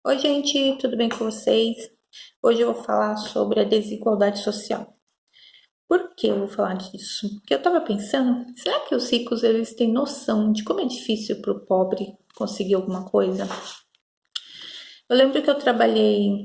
Oi, gente, tudo bem com vocês? Hoje eu vou falar sobre a desigualdade social. Por que eu vou falar disso? Porque eu tava pensando, será que os ricos eles têm noção de como é difícil para o pobre conseguir alguma coisa? Eu lembro que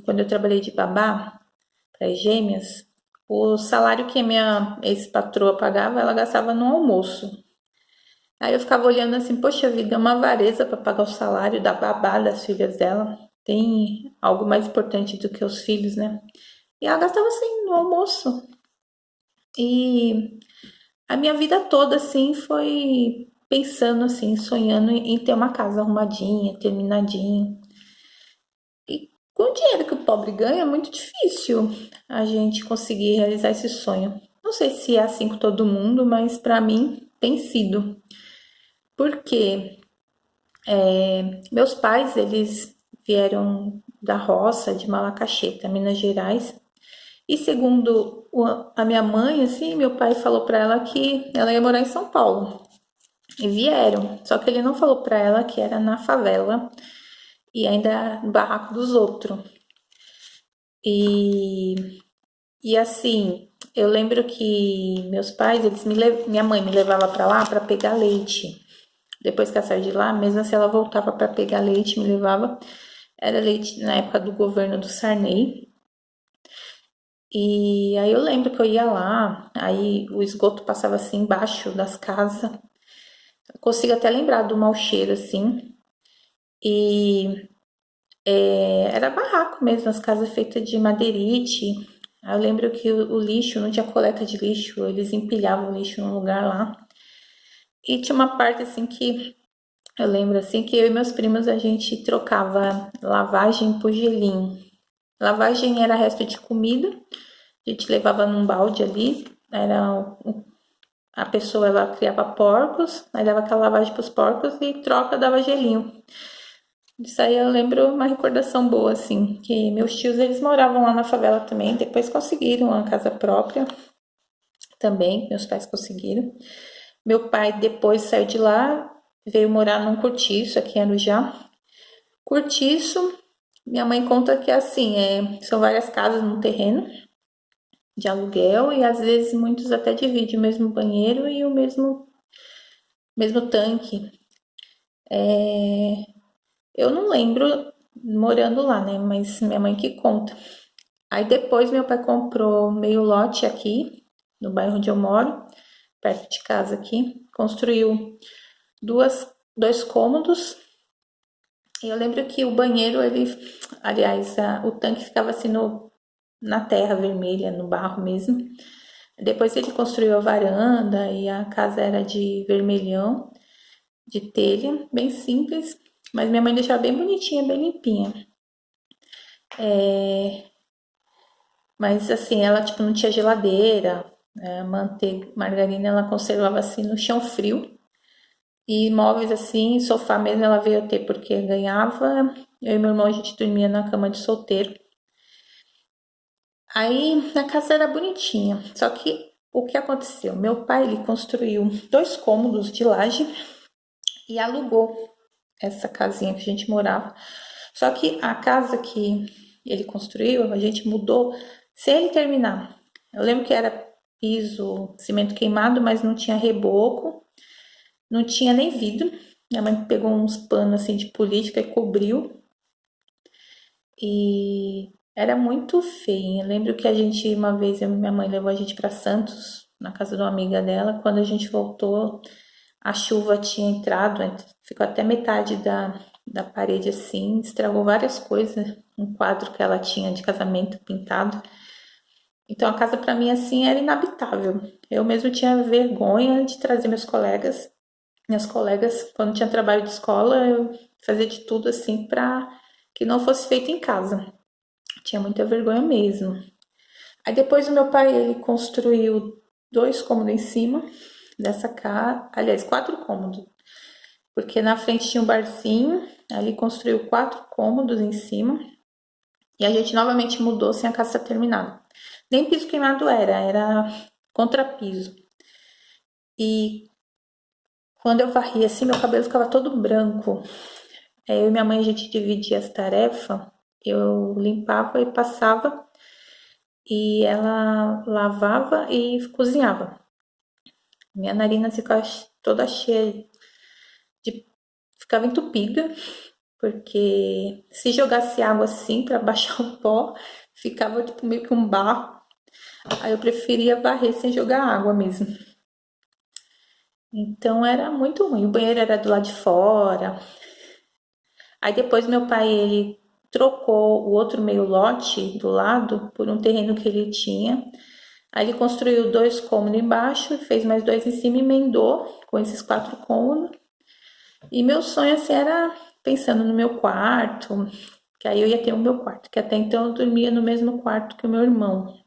quando eu trabalhei de babá para as gêmeas, o salário que a minha ex-patroa pagava, ela gastava no almoço. Aí eu ficava olhando assim, poxa vida, é uma avareza para pagar o salário da babá das filhas dela. Tem algo mais importante do que os filhos, né? E ela gastava assim no almoço. E a minha vida toda assim foi pensando assim, sonhando em ter uma casa arrumadinha, terminadinha. E com o dinheiro que o pobre ganha, é muito difícil a gente conseguir realizar esse sonho. Não sei se é assim com todo mundo, mas para mim tem sido. Porque meus pais, eles vieram da roça de Malacacheta, Minas Gerais. E segundo a minha mãe, assim, meu pai falou para ela que ela ia morar em São Paulo. E vieram. Só que ele não falou para ela que era na favela e ainda no barraco dos outros. E, e assim, eu lembro que meus pais, minha mãe me levava para lá para pegar leite. Depois que ela saiu de lá, mesmo assim ela voltava para pegar leite, me levava. Era leite na época do governo do Sarney. E aí eu lembro que eu ia lá, aí o esgoto passava assim embaixo das casas. Eu consigo até lembrar do mau cheiro assim. E era barraco mesmo, as casas feitas de madeirite. Aí eu lembro que o lixo, não tinha coleta de lixo, eles empilhavam o lixo num lugar lá. E tinha uma parte assim que eu lembro assim que eu e meus primos a gente trocava lavagem por gelinho. Lavagem era resto de comida, a gente levava num balde ali, a pessoa ela criava porcos, aí dava aquela lavagem pros porcos e troca dava gelinho. Isso aí eu lembro uma recordação boa, assim, que meus tios eles moravam lá na favela também, depois conseguiram uma casa própria também, meus pais conseguiram. Meu pai depois saiu de lá, veio morar num cortiço aqui em Arujá. Cortiço, minha mãe conta que assim, são várias casas no terreno de aluguel e às vezes muitos até dividem o mesmo banheiro e o mesmo tanque. Eu não lembro morando lá, né? Mas minha mãe que conta. Aí depois meu pai comprou meio lote aqui, no bairro onde eu moro, perto de casa aqui. Construiu dois cômodos. E eu lembro que o banheiro, aliás, o tanque ficava assim na terra vermelha, no barro mesmo. Depois ele construiu a varanda e a casa era de vermelhão, de telha, bem simples. Mas minha mãe deixava bem bonitinha, bem limpinha. Mas assim, ela tipo não tinha geladeira, manteiga, margarina ela conservava assim no chão frio. E móveis assim, sofá mesmo ela veio a ter porque ganhava. Eu e meu irmão a gente dormia na cama de solteiro. Aí a casa era bonitinha, só que o que aconteceu? Meu pai ele construiu dois cômodos de laje e alugou essa casinha que a gente morava. Só que a casa que ele construiu, a gente mudou sem ele terminar. Eu lembro que era piso, cimento queimado, mas não tinha reboco, não tinha nem vidro. Minha mãe pegou uns panos assim de política e cobriu. E era muito feio. Eu lembro que uma vez, minha mãe levou a gente para Santos, na casa de uma amiga dela. Quando a gente voltou, a chuva tinha entrado, ficou até metade da parede assim, estragou várias coisas. Um quadro que ela tinha de casamento pintado. Então a casa para mim assim era inabitável. Eu mesmo tinha vergonha de trazer minhas colegas, quando tinha trabalho de escola, eu fazia de tudo assim para que não fosse feito em casa. Tinha muita vergonha mesmo. Aí depois o meu pai ele construiu dois cômodos em cima dessa casa, aliás, quatro cômodos, porque na frente tinha um barzinho, ali construiu quatro cômodos em cima e a gente novamente mudou sem a casa terminada. Nem piso queimado era contrapiso. E quando eu varria assim, meu cabelo ficava todo branco. Eu e minha mãe, a gente dividia as tarefas. Eu limpava e passava, e ela lavava e cozinhava. Minha narina ficava toda cheia ficava entupida, porque se jogasse água assim para baixar o pó, ficava tipo meio que um barro. Aí eu preferia varrer sem jogar água mesmo. Então era muito ruim. O banheiro era do lado de fora. Aí depois meu pai, ele trocou o outro meio lote do lado por um terreno que ele tinha. Aí ele construiu 2 cômodos embaixo, fez mais 2 em cima e emendou com esses 4 cômodos. E meu sonho assim era pensando no meu quarto, que aí eu ia ter o meu quarto, que até então eu dormia no mesmo quarto que o meu irmão.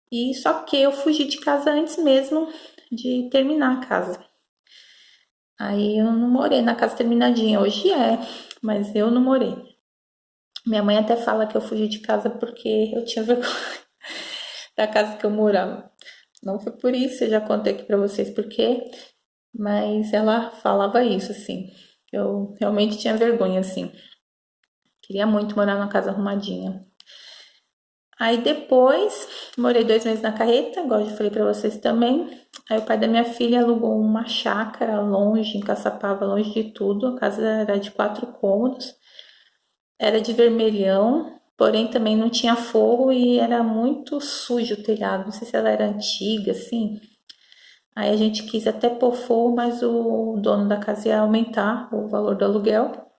E só que eu fugi de casa antes mesmo de terminar a casa. Aí eu não morei na casa terminadinha, hoje é, mas eu não morei. Minha mãe até fala que eu fugi de casa porque eu tinha vergonha da casa que eu morava. Não foi por isso, eu já contei aqui pra vocês por quê, mas ela falava isso, assim. Eu realmente tinha vergonha, assim. Queria muito morar numa casa arrumadinha. Aí depois, morei 2 meses na carreta, igual eu já falei pra vocês também. Aí o pai da minha filha alugou uma chácara longe, em Caçapava, longe de tudo. A casa era de 4 cômodos, era de vermelhão, porém também não tinha forro e era muito sujo o telhado. Não sei se ela era antiga, assim. Aí a gente quis até pôr forro, mas o dono da casa ia aumentar o valor do aluguel.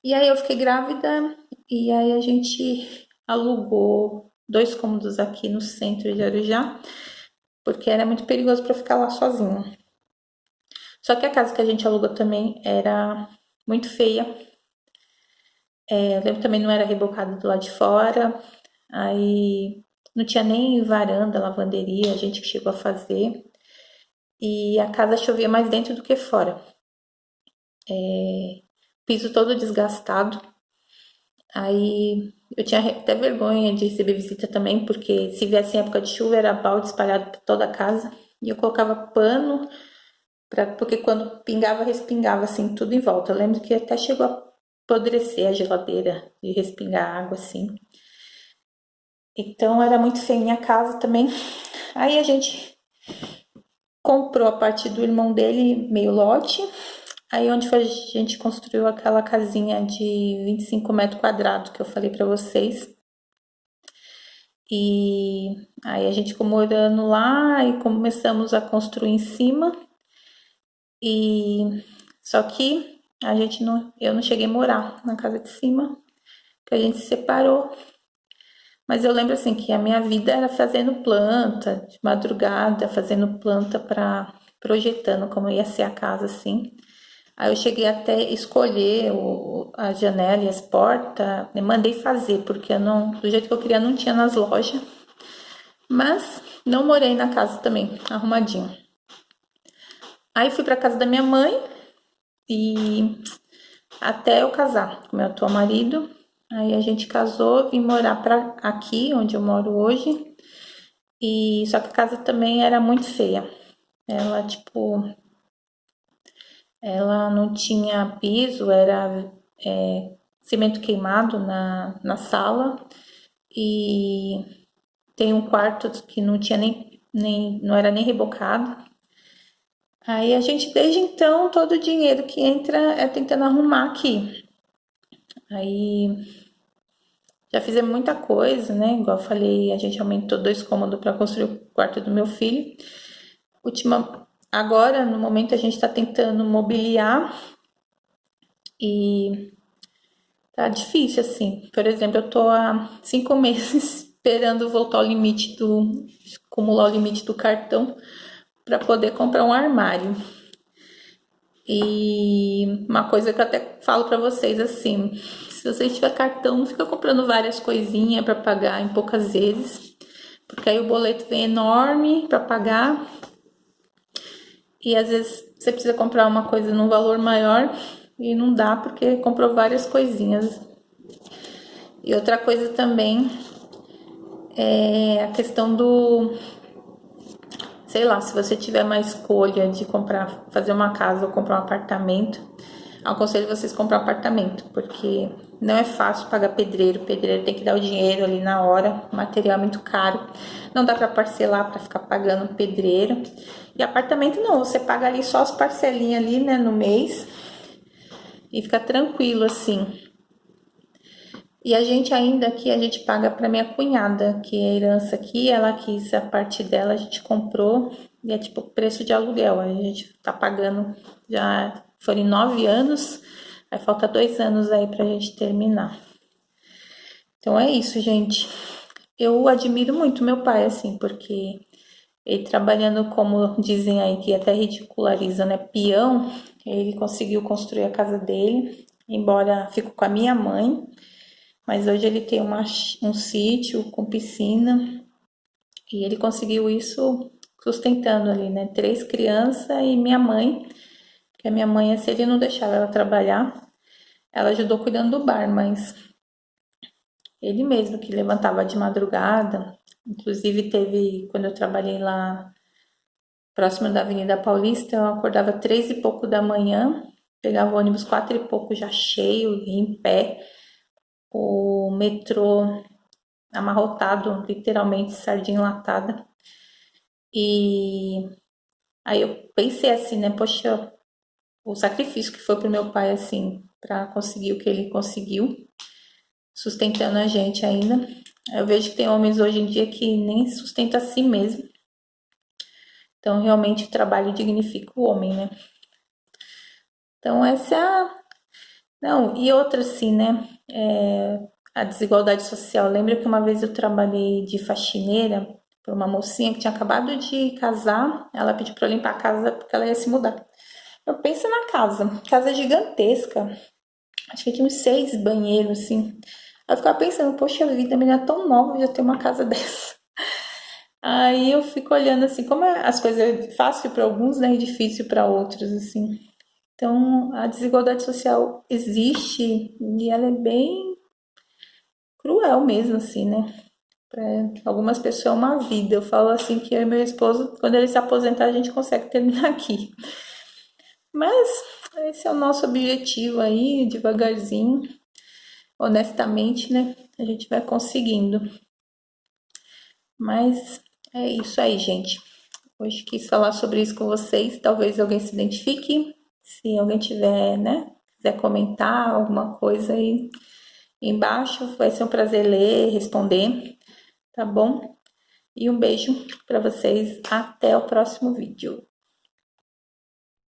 E aí eu fiquei grávida e aí a gente alugou 2 cômodos aqui no centro de Arujá, porque era muito perigoso para ficar lá sozinha. Só que a casa que a gente alugou também era muito feia. Eu lembro também não era rebocada do lado de fora. Aí não tinha nem varanda, lavanderia, a gente que chegou a fazer. E a casa chovia mais dentro do que fora. Piso todo desgastado. Aí eu tinha até vergonha de receber visita também, porque se viesse em época de chuva era balde espalhado por toda a casa. E eu colocava pano, porque quando pingava, respingava assim, tudo em volta. Eu lembro que até chegou a apodrecer a geladeira de respingar água assim. Então era muito feia minha casa também. Aí a gente comprou a parte do irmão dele, meio lote. Aí onde a gente construiu aquela casinha de 25 metros quadrados que eu falei pra vocês. E aí a gente ficou morando lá e começamos a construir em cima. E só que eu não cheguei a morar na casa de cima, que a gente se separou. Mas eu lembro assim que a minha vida era fazendo planta, de madrugada, fazendo planta para projetando como ia ser a casa assim. Aí eu cheguei até escolher a janela e as portas, eu mandei fazer, porque eu não, do jeito que eu queria não tinha nas lojas. Mas não morei na casa também, arrumadinho. Aí fui pra casa da minha mãe e até eu casar com meu atual marido. Aí a gente casou, vim morar pra aqui, onde eu moro hoje. E só que a casa também era muito feia. Ela, tipo, ela não tinha piso, era cimento queimado na sala. E tem um quarto que não tinha não era nem rebocado. Aí a gente, desde então, todo o dinheiro que entra é tentando arrumar aqui. Aí já fizemos muita coisa, né? Igual eu falei, a gente aumentou 2 cômodos para construir o quarto do meu filho. Agora, no momento, a gente está tentando mobiliar e tá difícil, assim. Por exemplo, eu tô há 5 meses esperando voltar ao limite acumular o limite do cartão para poder comprar um armário. E uma coisa que eu até falo para vocês assim, se você tiver cartão, não fica comprando várias coisinhas para pagar em poucas vezes, porque aí o boleto vem enorme para pagar. E às vezes você precisa comprar uma coisa num valor maior e não dá porque comprou várias coisinhas. E outra coisa também é a questão sei lá, se você tiver uma escolha de fazer uma casa ou comprar um apartamento, aconselho vocês comprar um apartamento, porque não é fácil pagar pedreiro. Pedreiro tem que dar o dinheiro ali na hora, o material é muito caro. Não dá para parcelar para ficar pagando pedreiro. E apartamento não, você paga ali só as parcelinhas ali, né, no mês. E fica tranquilo assim. E a gente ainda aqui, a gente paga para minha cunhada, que é herança aqui, ela quis a parte dela, a gente comprou, e é tipo preço de aluguel, a gente tá pagando, já foram 9 anos, aí falta 2 anos aí pra gente terminar. Então é isso, gente. Eu admiro muito meu pai, assim, porque ele trabalhando como dizem aí, que até ridiculariza, né, peão, ele conseguiu construir a casa dele, embora fico com a minha mãe, mas hoje ele tem um sítio com piscina e ele conseguiu isso sustentando ali, né? 3 crianças e minha mãe, que a minha mãe, se ele não deixava ela trabalhar, ela ajudou cuidando do bar, mas ele mesmo que levantava de madrugada. Inclusive teve, quando eu trabalhei lá próximo da Avenida Paulista, eu acordava 3 e pouco da manhã, pegava o ônibus 4 e pouco já cheio, em pé, o metrô amarrotado, literalmente, sardinha enlatada. E aí eu pensei assim, né, poxa, o sacrifício que foi pro meu pai, assim, para conseguir o que ele conseguiu, sustentando a gente ainda. Eu vejo que tem homens hoje em dia que nem sustenta a si mesmo. Então, realmente, o trabalho dignifica o homem, né? Então, essa é a... Não, e outra assim, né? A desigualdade social. Lembra que uma vez eu trabalhei de faxineira para uma mocinha que tinha acabado de casar. Ela pediu para eu limpar a casa porque ela ia se mudar. Eu penso na casa gigantesca. Acho que tinha uns 6 banheiros, assim. Eu ficava pensando, poxa vida, a menina é tão nova já tem uma casa dessa. Aí eu fico olhando assim, como as coisas é fácil para alguns, né, e difícil para outros, assim. Então, a desigualdade social existe e ela é bem cruel mesmo, assim, né? Para algumas pessoas é uma vida. Eu falo assim que eu e meu esposo, quando ele se aposentar, a gente consegue terminar aqui. Mas esse é o nosso objetivo aí, devagarzinho, honestamente, né? A gente vai conseguindo. Mas é isso aí, gente. Hoje quis falar sobre isso com vocês. Talvez alguém se identifique. Se alguém tiver, né? Quiser comentar alguma coisa aí embaixo, vai ser um prazer ler, responder, tá bom? E um beijo para vocês. Até o próximo vídeo.